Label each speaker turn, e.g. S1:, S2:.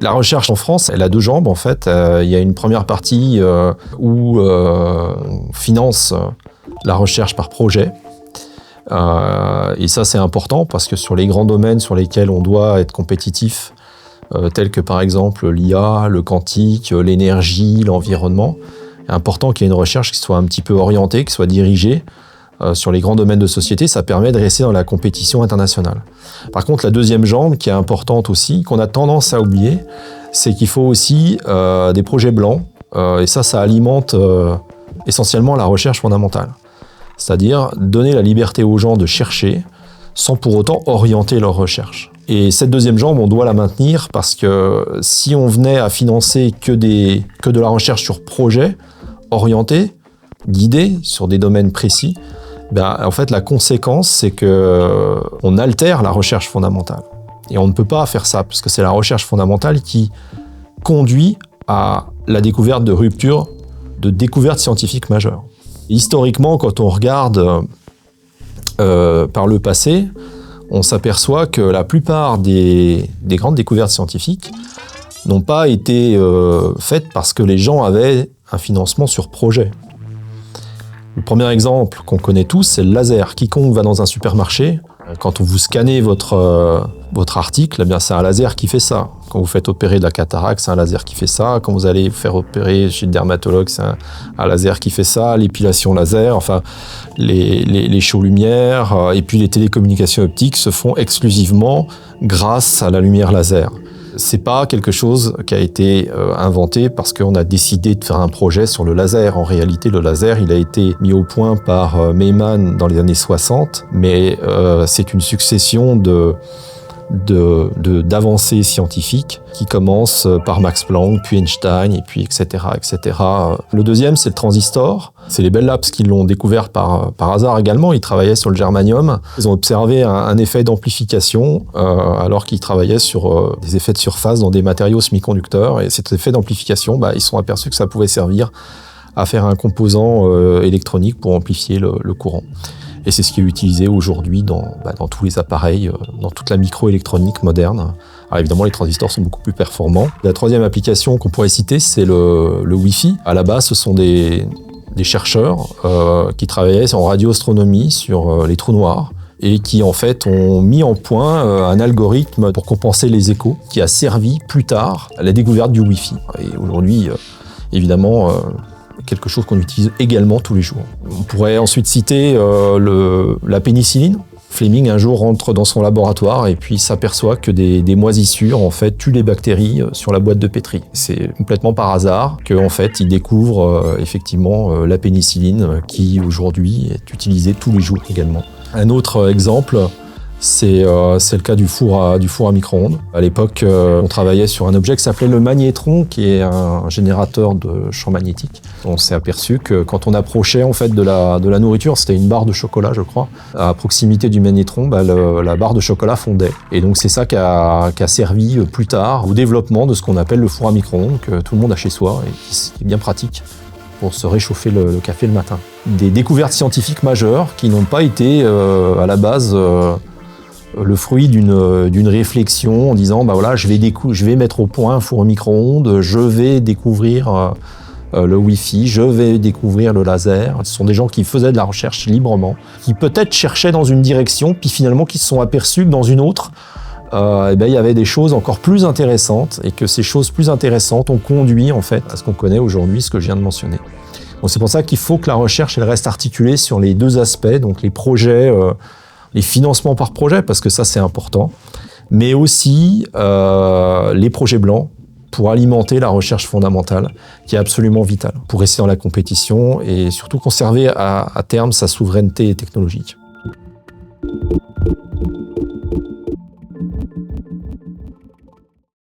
S1: La recherche en France, elle a deux jambes en fait. Il y a une première partie où on finance la recherche par projet. Et ça, c'est important parce que sur les grands domaines sur lesquels on doit être compétitif, tels que par exemple l'IA, le quantique, l'énergie, l'environnement, il est important qu'il y ait une recherche qui soit un petit peu orientée, qui soit dirigée sur les grands domaines de société. Ça permet de rester dans la compétition internationale. Par contre, la deuxième jambe, qui est importante aussi, qu'on a tendance à oublier, c'est qu'il faut aussi des projets blancs, et ça alimente essentiellement la recherche fondamentale. C'est-à-dire donner la liberté aux gens de chercher sans pour autant orienter leur recherche. Et cette deuxième jambe, on doit la maintenir parce que si on venait à financer que de la recherche sur projet, orienté, guidé sur des domaines précis, en fait, la conséquence, c'est qu'on altère la recherche fondamentale. Et on ne peut pas faire ça, parce que c'est la recherche fondamentale qui conduit à la découverte de ruptures, de découvertes scientifiques majeures. Historiquement, quand on regarde par le passé, on s'aperçoit que la plupart des grandes découvertes scientifiques n'ont pas été faites parce que les gens avaient un financement sur projet. Le premier exemple qu'on connaît tous, c'est le laser. Quiconque va dans un supermarché, quand vous scannez votre article, c'est un laser qui fait ça. Quand vous faites opérer de la cataracte, c'est un laser qui fait ça. Quand vous allez faire opérer chez le dermatologue, c'est un laser qui fait ça. L'épilation laser, enfin, les chauds-lumières et puis les télécommunications optiques se font exclusivement grâce à la lumière laser. C'est pas quelque chose qui a été inventé parce qu'on a décidé de faire un projet sur le laser. En réalité, le laser, il a été mis au point par Meyman dans les années 60, mais c'est une succession d'avancées scientifiques qui commencent par Max Planck, puis Einstein, et puis etc., etc. Le deuxième, c'est le transistor. C'est les Bell Labs qui l'ont découvert par hasard également. Ils travaillaient sur le germanium. Ils ont observé un effet d'amplification alors qu'ils travaillaient sur des effets de surface dans des matériaux semi-conducteurs. Et cet effet d'amplification, ils se sont aperçus que ça pouvait servir à faire un composant électronique pour amplifier le courant. Et c'est ce qui est utilisé aujourd'hui dans tous les appareils, dans toute la microélectronique moderne. Alors évidemment, les transistors sont beaucoup plus performants. La troisième application qu'on pourrait citer, c'est le Wi-Fi. À la base, ce sont des chercheurs qui travaillaient en radioastronomie sur les trous noirs et qui en fait ont mis en point un algorithme pour compenser les échos qui a servi plus tard à la découverte du Wi-Fi. Et aujourd'hui, évidemment, quelque chose qu'on utilise également tous les jours. On pourrait ensuite citer la pénicilline. Fleming un jour rentre dans son laboratoire et puis s'aperçoit que des moisissures en fait tuent les bactéries sur la boîte de pétri. C'est complètement par hasard qu'en fait il découvre effectivement la pénicilline qui aujourd'hui est utilisée tous les jours également. Un autre exemple, c'est le cas du four à micro-ondes. À l'époque, on travaillait sur un objet qui s'appelait le magnétron, qui est un générateur de champs magnétiques. On s'est aperçu que quand on approchait en fait de la nourriture, c'était une barre de chocolat, je crois, à proximité du magnétron, la barre de chocolat fondait. Et donc c'est ça qui a servi plus tard au développement de ce qu'on appelle le four à micro-ondes, que tout le monde a chez soi et qui est bien pratique pour se réchauffer le café le matin. Des découvertes scientifiques majeures qui n'ont pas été à la base le fruit d'une réflexion en disant je vais mettre au point un four au micro-ondes, je vais découvrir le Wi-Fi, je vais découvrir le laser. Ce sont des gens qui faisaient de la recherche librement, qui peut-être cherchaient dans une direction, puis finalement qui se sont aperçus que dans une autre, il y avait des choses encore plus intéressantes et que ces choses plus intéressantes ont conduit en fait à ce qu'on connaît aujourd'hui, ce que je viens de mentionner. Donc c'est pour ça qu'il faut que la recherche elle reste articulée sur les deux aspects, donc les projets, les financements par projet, parce que ça c'est important, mais aussi les projets blancs pour alimenter la recherche fondamentale, qui est absolument vitale, pour rester dans la compétition et surtout conserver à terme sa souveraineté technologique.